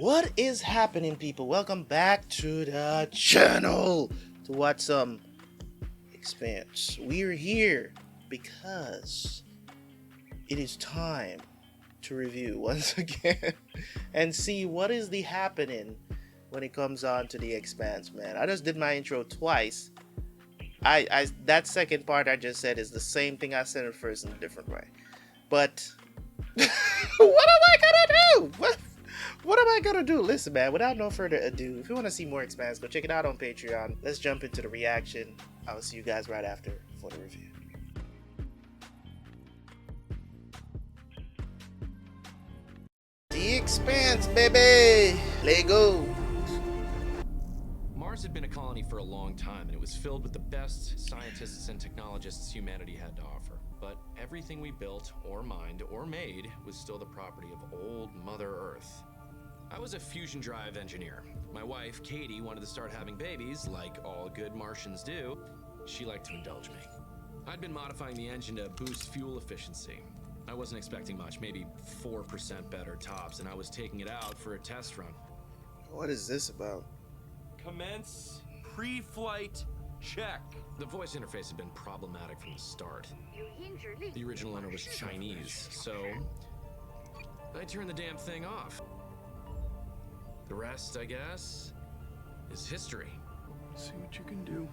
What is happening, people? Welcome back to the channel to watch some Expanse. We're here because it is time to review once again and see what is the happening when it comes on to the Expanse, man. I just did my intro twice. I that second part I just said is the same thing I said at first in a different way. But what am I gonna do? What am I gonna do? Listen, man, without no further ado, if you want to see more Expanse, go check it out on Patreon. Let's jump into the reaction. I will see you guys right after for the review. The Expanse, baby! Let go! Mars had been a colony for a long time, and it was filled with the best scientists and technologists humanity had to offer. But everything we built, or mined, or made was still the property of old Mother Earth. I was a fusion drive engineer. My wife, Katie, wanted to start having babies, like all good Martians do. She liked to indulge me. I'd been modifying the engine to boost fuel efficiency. I wasn't expecting much, maybe 4% better tops, and I was taking it out for a test run. What is this about? Commence pre-flight check. The voice interface had been problematic from the start. The original owner was Chinese, so I turned the damn thing off. The rest, I guess, is history. See what you can do.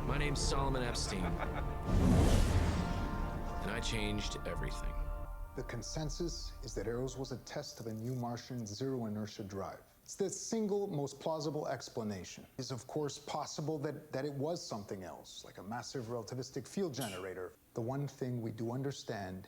My name's Solomon Epstein, and I changed everything. The consensus is that Eros was a test of a new Martian zero inertia drive. It's the single most plausible explanation. It is of course possible that it was something else, like a massive relativistic field generator. The one thing we do understand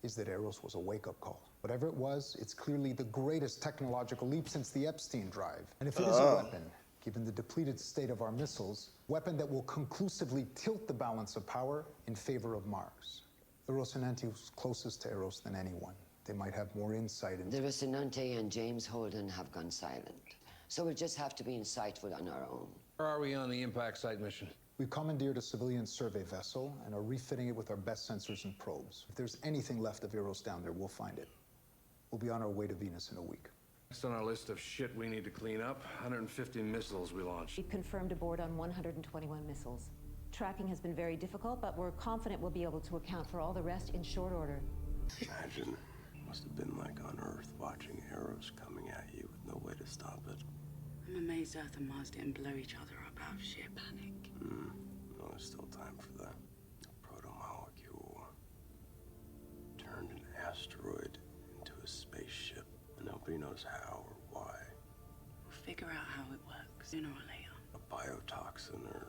is that Eros was a wake-up call. Whatever it was, it's clearly the greatest technological leap since the Epstein drive. And if it is a weapon, given the depleted state of our missiles, weapon that will conclusively tilt the balance of power in favor of Mars. The Rocinante was closest to Eros than anyone. They might have more insight into... The Rocinante and James Holden have gone silent. So we'll just have to be insightful on our own. Where are we on the impact site mission? We've commandeered a civilian survey vessel and are refitting it with our best sensors and probes. If there's anything left of Eros down there, we'll find it. We'll be on our way to Venus in a week. Next on our list of shit we need to clean up, 150 missiles we launched. We've confirmed aboard on 121 missiles. Tracking has been very difficult, but we're confident we'll be able to account for all the rest in short order. Imagine it must have been like on Earth watching arrows coming at you with no way to stop it. I'm amazed Earth and Mars didn't blow each other up out of sheer panic. Well, there's still time for that. The protomolecule turned an asteroid into a spaceship, and nobody knows how or why. We'll figure out how it works sooner or later. A biotoxin or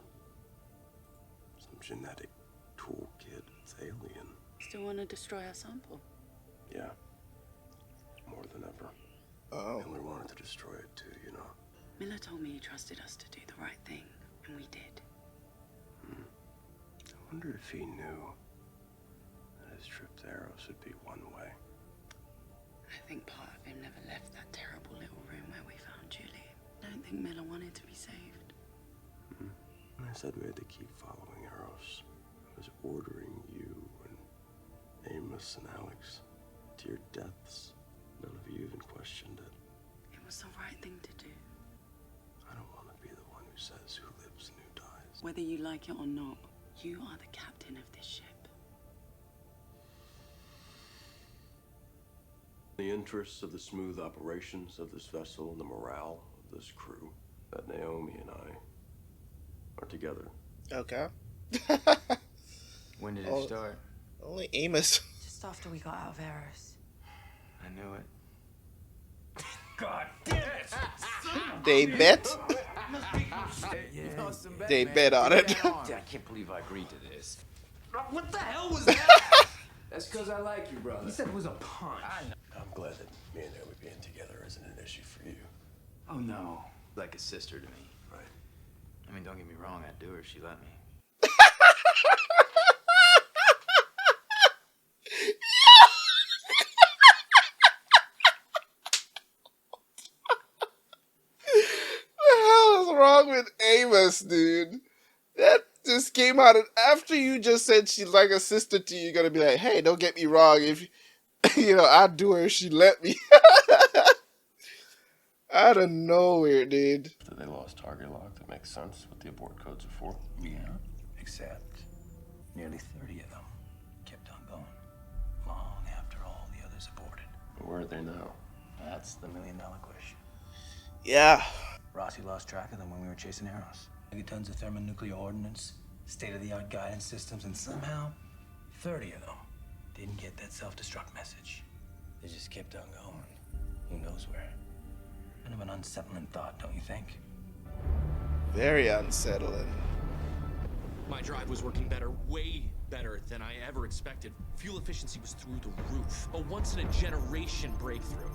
some genetic toolkit. It's alien. Still want to destroy our sample? Yeah. More than ever. Oh. And we wanted to destroy it too, you know. Miller told me he trusted us to do the right thing, and we did. I wonder if he knew that his trip to Eros would be one way. I think part of him never left that terrible little room where we found Julie. I don't think Miller wanted to be saved. I said we had to keep following Eros. I was ordering you and Amos and Alex to your deaths. None of you even questioned it. It was the right thing to do. I don't want to be the one who says who lives and who dies. Whether you like it or not, you are the captain of this ship. In the interests of the smooth operations of this vessel and the morale of this crew, that Naomi and I are together. Okay. When did it start? Only Amos. Just after we got out of Eros. I knew it. God damn it! They bet. Yeah. They bet on it. I can't believe I agreed to this. What the hell was that? That's because I like you, brother. He said it was a punch. I'm glad that me and Naomi being together isn't an issue for you. Oh, no. Like a sister to me. Right. I mean, don't get me wrong. I'd do her if she let me. The hell is wrong with Amos, dude? That just came out, and after you just said she's like a sister to you, you're gonna be like, hey, don't get me wrong, if I'd do her if she let me. Out of nowhere, dude. After they lost target lock, that makes sense what the abort codes are for. Yeah, except nearly 30 of them kept on going, long after all the others aborted. Where are they now? That's the million-dollar question. Yeah. Rossi lost track of them when we were chasing Eros. Megatons of thermonuclear ordnance, state-of-the-art guidance systems, and somehow 30 of them didn't get that self-destruct message. They just kept on going. Who knows where? Kind of an unsettling thought, don't you think? Very unsettling. My drive was working better, way better than I ever expected. Fuel efficiency was through the roof. A once-in-a-generation breakthrough.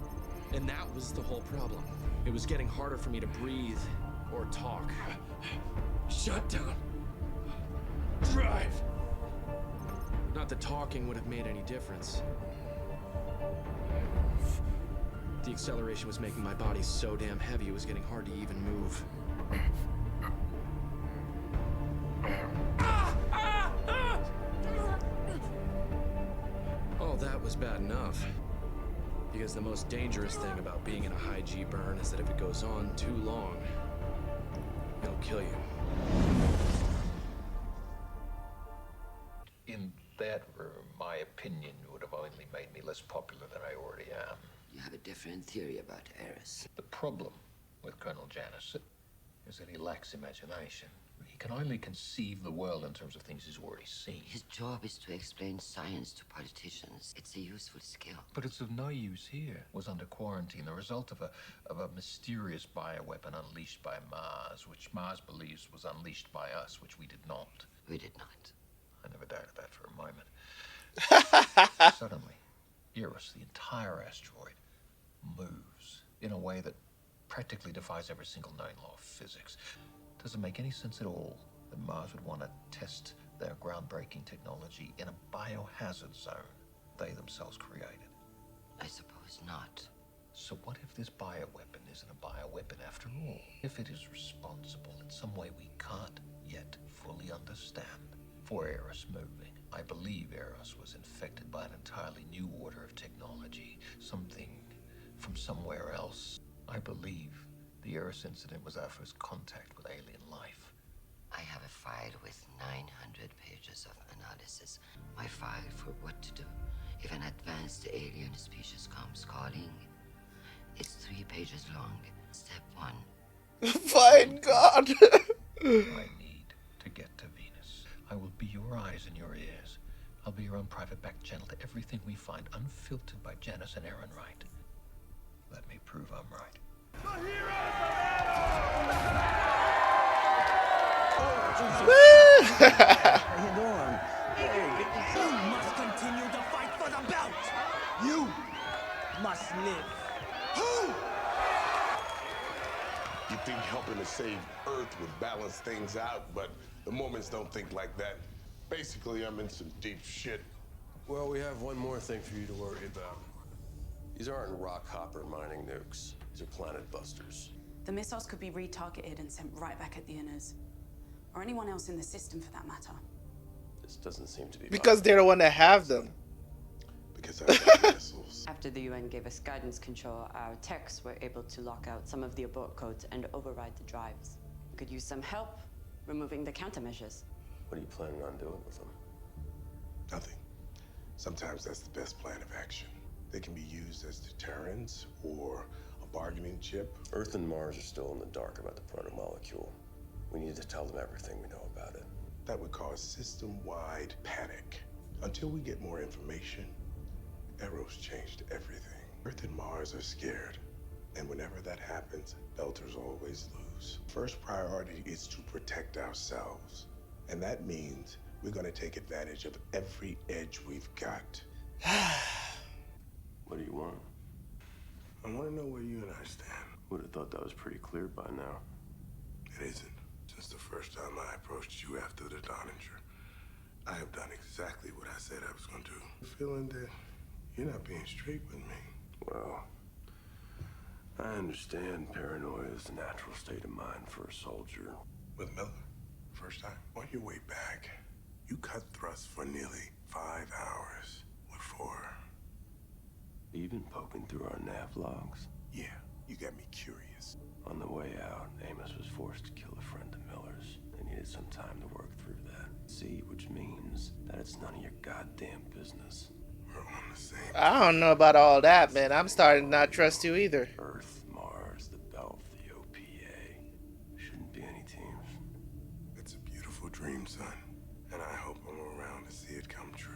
And that was the whole problem. It was getting harder for me to breathe or talk. Shut down. Drive. Not that talking would have made any difference. The acceleration was making my body so damn heavy it was getting hard to even move. All that was bad enough. Because the most dangerous thing about being in a high G burn is that if it goes on too long, it'll kill you. In that room, my opinion would have only made me less popular than I already am. You have a different theory about Eris. The problem with Colonel Janus is that he lacks imagination. He can only conceive the world in terms of things he's already seen. His job is to explain science to politicians. It's a useful skill. But it's of no use here. Was under quarantine, the result of a mysterious bioweapon unleashed by Mars, which Mars believes was unleashed by us, which we did not. We did not. I never doubted that for a moment. Suddenly, Eros, the entire asteroid, moves in a way that practically defies every single known law of physics. Doesn't make any sense at all that Mars would want to test their groundbreaking technology in a biohazard zone they themselves created. I suppose not. So what if this bioweapon isn't a bioweapon after all? If it is responsible in some way we can't yet fully understand for Eros moving? I believe Eros was infected by an entirely new order of technology, something from somewhere else. I believe the Eros incident was our first contact with alien life. I have a file with 900 pages of analysis. My file for what to do if an advanced alien species comes calling. It's 3 pages long. Step 1. Fine God. I need to get to Venus. I will be your eyes and your ears. I'll be your own private back channel to everything we find, unfiltered by Janus and Aaron Wright. Let me prove I'm right. How you doing? Hey, you must continue to fight for the belt. You must live. Who? You think helping to save Earth would balance things out, but the Mormons don't think like that. Basically, I'm in some deep shit. Well, we have one more thing for you to worry about. These aren't rock hopper mining nukes. These are planet busters. The missiles could be retargeted and sent right back at the inners. Or anyone else in the system, for that matter. This doesn't seem to be Because they're the one that have them. Because I've got missiles. After the UN gave us guidance control, our techs were able to lock out some of the abort codes and override the drives. We could use some help removing the countermeasures. What are you planning on doing with them? Nothing. Sometimes that's the best plan of action. They can be used as deterrents or a bargaining chip. Earth and Mars are still in the dark about the protomolecule. We need to tell them everything we know about it. That would cause system-wide panic. Until we get more information, Eros changed everything. Earth and Mars are scared. And whenever that happens, Belters always lose. First priority is to protect ourselves. And that means we're going to take advantage of every edge we've got. What do you want? I want to know where you and I stand. Would have thought that was pretty clear by now. It isn't. Since the first time I approached you after the Donninger, I have done exactly what I said I was going to do. I'm feeling that you're not being straight with me. Well, I understand paranoia is the natural state of mind for a soldier. With Miller? first time? On your way back, you cut thrust for nearly 5 hours. What for? Even poking through our nav logs. Yeah, you got me curious. On the way out, Amos was forced to kill a friend of Miller's. They needed some time to work through that. See, which means that it's none of your goddamn business. We're on the same. I don't know about all that, man. I'm starting to not trust you either. Earth, Mars, the Belt, the OPA. Shouldn't be any teams. It's a beautiful dream, son. And I hope I'm around to see it come true.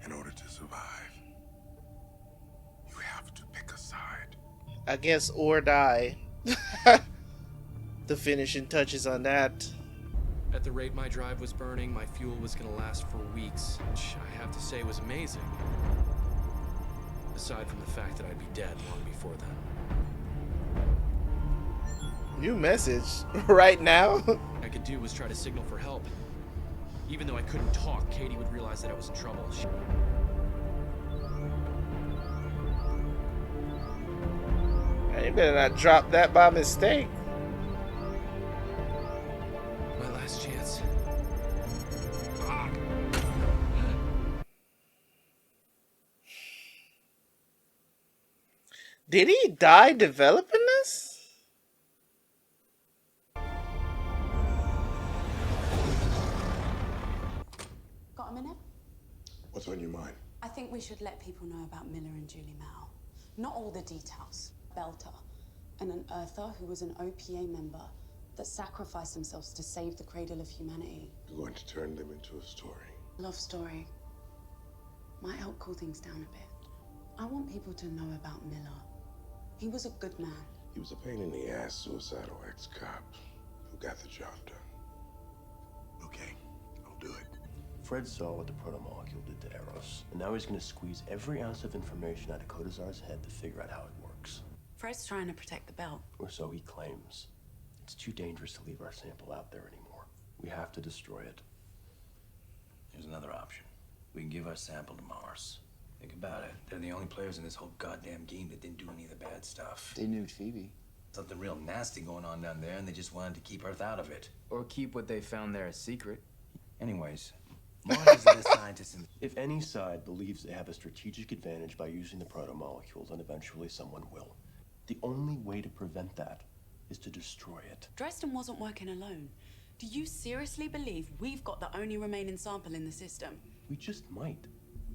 In order to survive, you have to pick a side. I guess or die. The finishing touches on that. At the rate my drive was burning, my fuel was gonna last for weeks, which I have to say was amazing. Aside from the fact that I'd be dead long before then. New message right now. All I could do was try to signal for help. Even though I couldn't talk, Katie would realize that I was in trouble. You better not drop that by mistake. My last chance. Did he die developing this? Got a minute? What's on your mind? I think we should let people know about Miller and Julie Mao. Not all the details. Belter, and an Earther who was an OPA member that sacrificed themselves to save the cradle of humanity. You're going to turn them into a story. Love story. Might help cool things down a bit. I want people to know about Miller. He was a good man. He was a pain in the ass, suicidal ex-cop who got the job done. Okay, I'll do it. Fred saw what the protomolecule did to Eros, and now he's going to squeeze every ounce of information out of Kodazar's head to figure out how it works. Fred's trying to protect the belt. Or so he claims. It's too dangerous to leave our sample out there anymore. We have to destroy it. Here's another option. We can give our sample to Mars. Think about it. They're the only players in this whole goddamn game that didn't do any of the bad stuff. They knew Phoebe. Something real nasty going on down there, and they just wanted to keep Earth out of it. Or keep what they found there a secret. Anyways, Mars is the scientists in... If any side believes they have a strategic advantage by using the protomolecules, then eventually someone will. The only way to prevent that is to destroy it. Dresden wasn't working alone. Do you seriously believe we've got the only remaining sample in the system? We just might.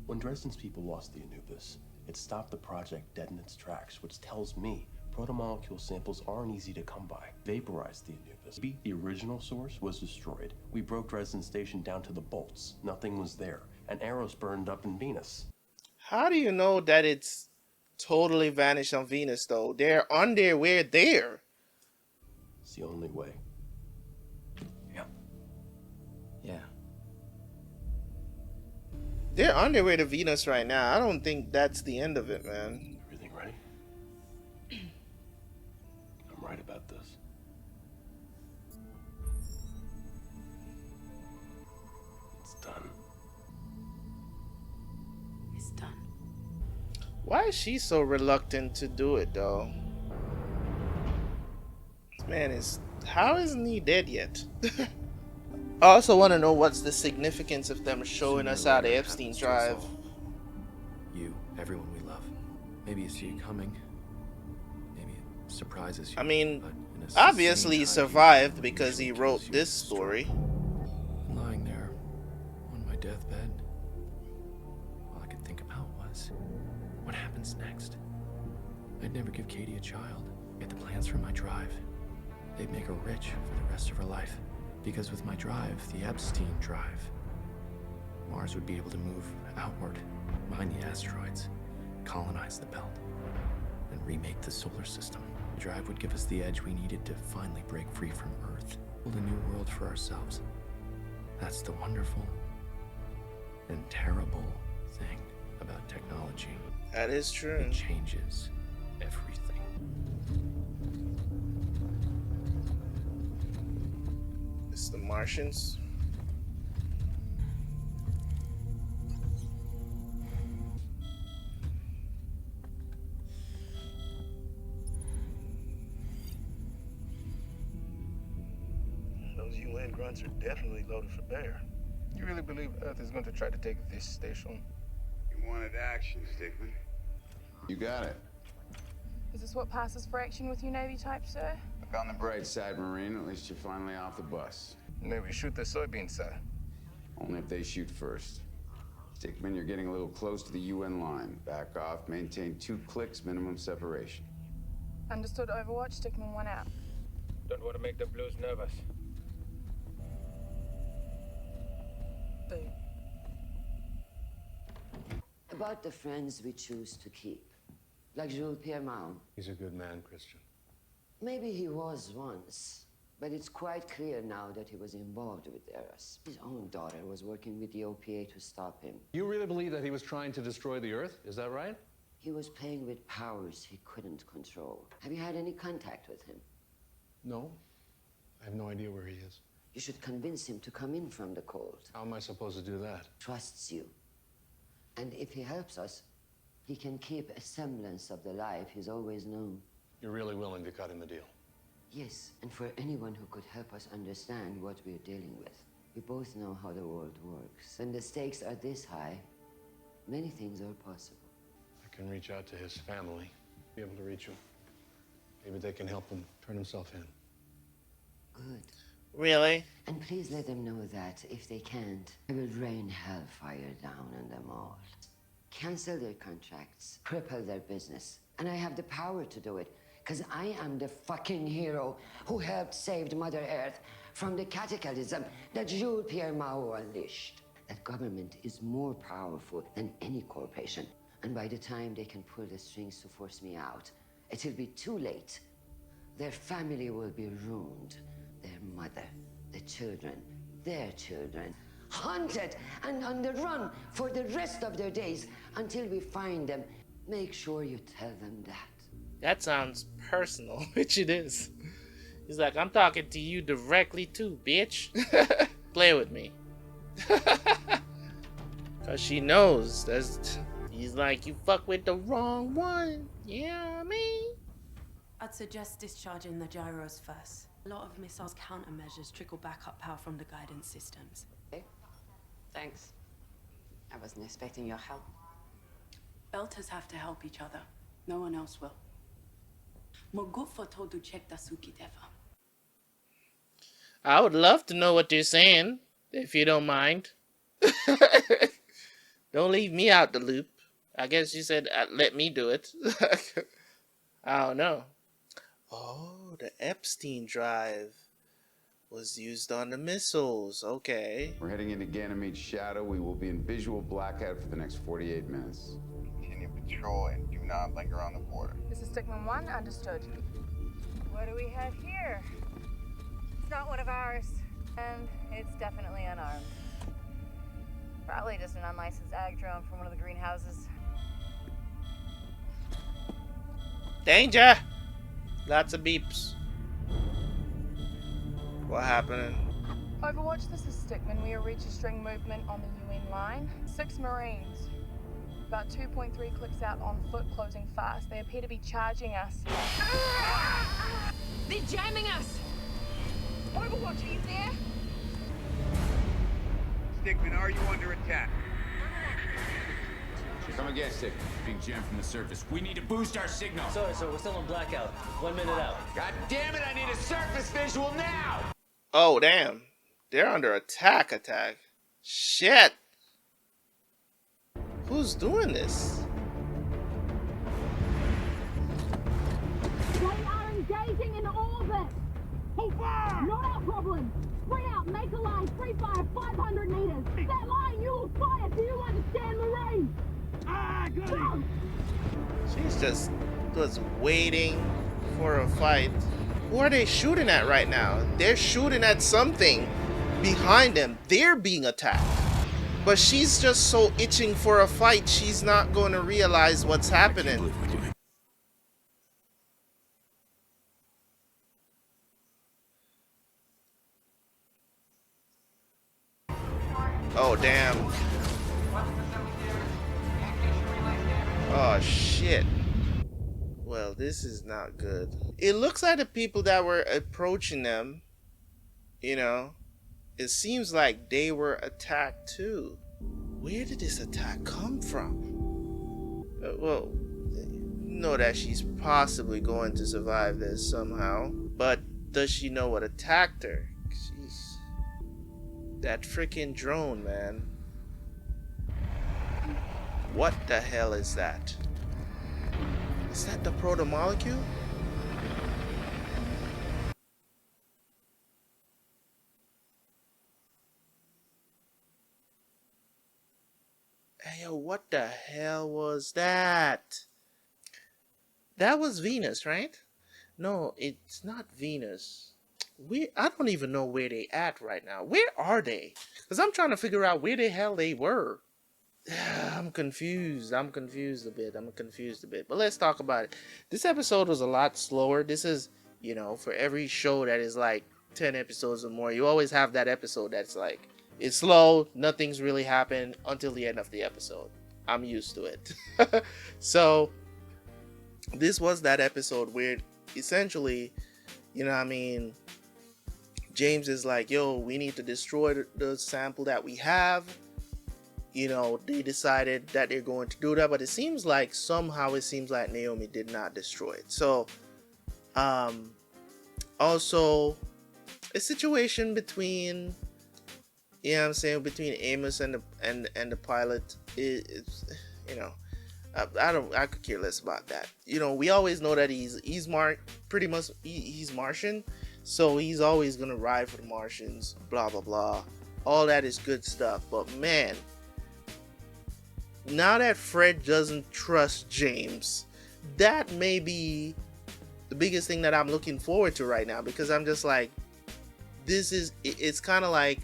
When Dresden's people lost the Anubis, it stopped the project dead in its tracks, which tells me protomolecule samples aren't easy to come by. Vaporized the Anubis. Maybe the original source was destroyed. We broke Dresden Station down to the bolts. Nothing was there. And Eros burned up in Venus. How do you know that it's totally vanished on Venus, though? They're on their way there. It's the only way. Yeah. They're on their way to Venus right now. I don't think that's the end of it, man. Everything ready? I'm right about this. It's done. It's done. Why is she so reluctant to do it, though? This man is... How isn't he dead yet? I also want to know what's the significance of them showing us how the Epstein drive. You, everyone we love. Maybe you see it coming. Maybe it surprises you. I mean, but in a obviously he same time, survived because he usually wrote kills you this strong. story. Lying there on my deathbed, all I could think about was, what happens next? I'd never give Katie a child. Get the plans for my drive. They'd make her rich for the rest of her life. Because with my drive, the Epstein drive, Mars would be able to move outward, mine the asteroids, colonize the belt, and remake the solar system. The drive would give us the edge we needed to finally break free from Earth, build a new world for ourselves. That's the wonderful and terrible thing about technology. That is true. It changes everything. It's the Martians. Those UN grunts are definitely loaded for bear. You really believe Earth is going to try to take this station? You wanted action, Stickman. You got it. Is this what passes for action with you Navy type, sir? Look on the bright side, Marine. At least you're finally off the bus. Maybe shoot the soybeans, sir. Only if they shoot first. Stickman, you're getting a little close to the UN line. Back off, maintain 2 clicks minimum separation. Understood. Overwatch, Stickman 1 out. Don't want to make the Blues nervous. Boom. About the friends we choose to keep. Like Jules-Pierre Mao. He's a good man, Chrisjen. Maybe he was once, but it's quite clear now that he was involved with Eros. His own daughter was working with the OPA to stop him. You really believe that he was trying to destroy the Earth? Is that right? He was playing with powers he couldn't control. Have you had any contact with him? No. I have no idea where he is. You should convince him to come in from the cold. How am I supposed to do that? Trusts you. And if he helps us, he can keep a semblance of the life he's always known. You're really willing to cut him a deal? Yes, and for anyone who could help us understand what we're dealing with. We both know how the world works. When the stakes are this high, many things are possible. I can reach out to his family, be able to reach him. Maybe they can help him turn himself in. Good. Really? And please let them know that, if they can't, I will rain hellfire down on them all. Cancel their contracts, cripple their business. And I have the power to do it, because I am the fucking hero who helped save Mother Earth from the cataclysm that Jules-Pierre Mao unleashed. That government is more powerful than any corporation. And by the time they can pull the strings to force me out, it'll be too late. Their family will be ruined. Their mother, the children, their children, hunted and on the run for the rest of their days until we find them. Make sure you tell them that. That sounds personal, which it is. He's like, I'm talking to you directly too, bitch. Play with me. Cause she knows that's. He's like, you fuck with the wrong one. Yeah, me. I'd suggest discharging the gyros first. A lot of missiles countermeasures trickle backup power from the guidance systems. Okay. Thanks. I wasn't expecting your help. Belters have to help each other. No one else will. Mogufo told to check the Suki Deva. I would love to know what you're saying, if you don't mind. Don't leave me out the loop. I guess you said let me do it. I don't know. Oh, the Epstein drive was used on the missiles. Okay. We're heading into Ganymede's shadow. We will be in visual blackout for the next 48 minutes. Continue patrol and do not linger on the border. This is Stickman 1, understood. What do we have here? It's not one of ours, and it's definitely unarmed. Probably just an unlicensed ag drone from one of the greenhouses. Danger! Lots of beeps. What happened? Overwatch, this is Stickman. We are registering movement on the UN line. 6 Marines. About 2.3 clicks out on foot, closing fast. They appear to be charging us. They're jamming us! Overwatch, are you there? Stickman, are you under attack? Come again, Stickman. Being jammed from the surface. We need to boost our signal. Sorry, sir, we're still on blackout. 1 minute out. God damn it, I need a surface visual now! Oh, damn. They're under attack. Shit. Who's doing this? They are engaging in orbit. Hold fire! Not our problem. Spread out, make a line, free fire, 500 meters. That line, you will fire. Do you understand, Marine? Ah, good. She's just waiting for a fight. Who are they shooting at right now? They're shooting at something behind them. They're being attacked. But she's just so itching for a fight, she's not going to realize what's happening. Oh, damn. Oh, shit. Well, this is not good. It looks like the people that were approaching them, you know, it seems like they were attacked too. Where did this attack come from? Well, you know that she's possibly going to survive this somehow, but does she know what attacked her? She's that freaking drone, man. What the hell is that? Is that the protomolecule? Hey, yo, what the hell was that? That was Venus, right? No, it's not Venus. I don't even know where they at right now. Where are they? Because I'm trying to figure out where the hell they were. I'm confused. I'm confused a bit. But let's talk about it. This episode was a lot slower. This is, you know, for every show that is like 10 episodes or more, you always have that episode that's like, it's slow, nothing's really happened until the end of the episode. I'm used to it. So, this was that episode where essentially, you know what I mean, James is like, yo, we need to destroy the sample that we have. You know, they decided that they're going to do that, but it seems like Naomi did not destroy it. So, also, a situation between, you know what I'm saying, between Amos and the pilot is, you know, I could care less about that. You know, we always know that he's pretty much he's Martian, so he's always gonna ride for the Martians, blah blah blah. All that is good stuff, but man, now that Fred doesn't trust James, that may be the biggest thing that I'm looking forward to right now, because I'm just like, it's kind of like,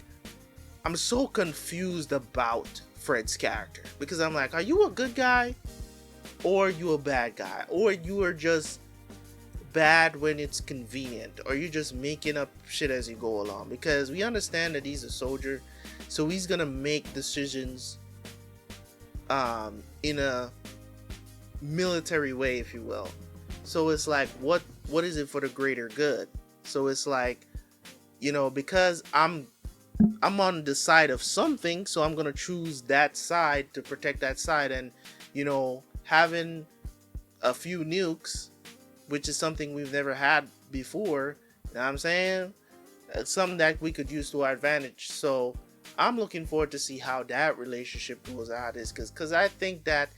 I'm so confused about Fred's character, because I'm like, are you a good guy or you a bad guy, or you are just bad when it's convenient, or you're just making up shit as you go along? Because we understand that he's a soldier, so he's gonna make decisions in a military way, if you will. So it's like, what is it for the greater good? So it's like, you know, because I'm on the side of something, so I'm gonna choose that side to protect that side. And, you know, having a few nukes, which is something we've never had before, you know what I'm saying? It's something that we could use to our advantage. So I'm looking forward to see how that relationship goes out, because I think that,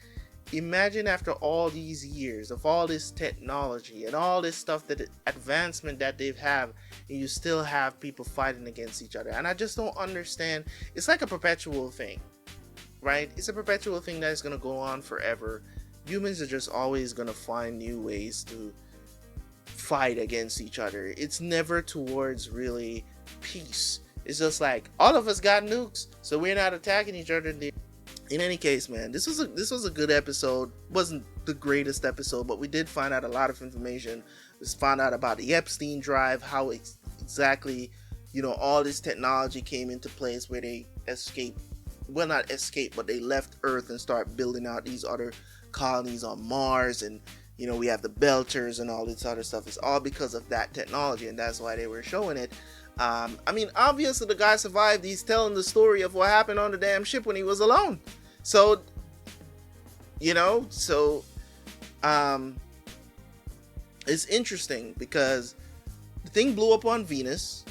imagine after all these years of all this technology and all this stuff, that advancement that they've had, and you still have people fighting against each other. And I just don't understand. It's like a perpetual thing, right? It's a perpetual thing that's going to go on forever. Humans are just always going to find new ways to fight against each other. It's never towards really peace. It's just like, all of us got nukes, so we're not attacking each other. In any case, man, this was a good episode. Wasn't the greatest episode, but we did find out a lot of information. We found out about the Epstein drive, how exactly, you know, all this technology came into place, where they escaped. Well, not escape, but they left Earth and start building out these other colonies on Mars. And, you know, we have the Belters and all this other stuff. It's all because of that technology, and that's why they were showing it. I mean, obviously the guy survived. He's telling the story of what happened on the damn ship when he was alone. So, you know, it's interesting because the thing blew up on Venus.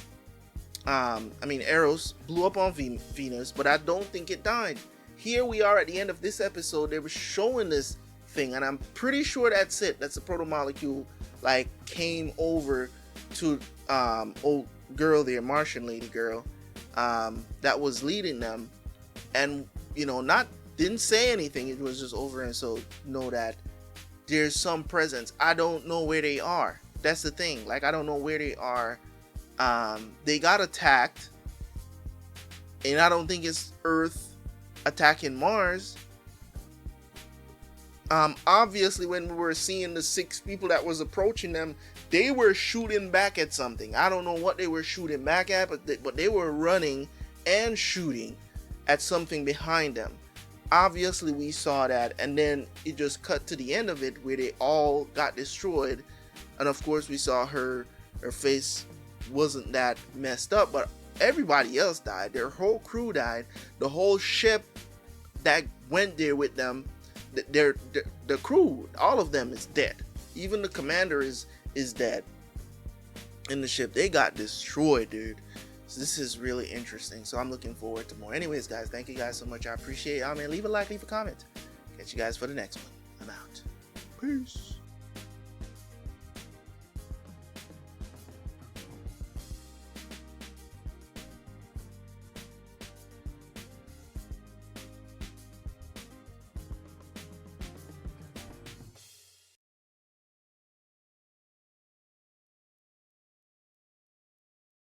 I mean, Eros blew up on Venus, but I don't think it died. Here we are at the end of this episode. They were showing this thing, and I'm pretty sure that's it. That's the protomolecule, like, came over to old girl there, Martian lady girl, that was leading them, and, you know, didn't say anything. It was just over, and so know that there's some presence. I don't know where they are. That's the thing. Like, I don't know where they are. They got attacked, and I don't think it's Earth attacking Mars. Obviously, when we were seeing the 6 people that was approaching them, they were shooting back at something. I don't know what they were shooting back at, but they were running and shooting at something behind them. Obviously, we saw that, and then it just cut to the end of it where they all got destroyed. And of course, we saw her face wasn't that messed up, but everybody else died. Their whole crew died. The whole ship that went there with them, the crew, all of them is dead. Even the commander is dead in the ship. They got destroyed, dude. So this is really interesting. So I'm looking forward to more. Anyways, guys, thank you guys so much. I appreciate it. Man, leave a like, leave a comment. Catch you guys for the next one. I'm out. Peace.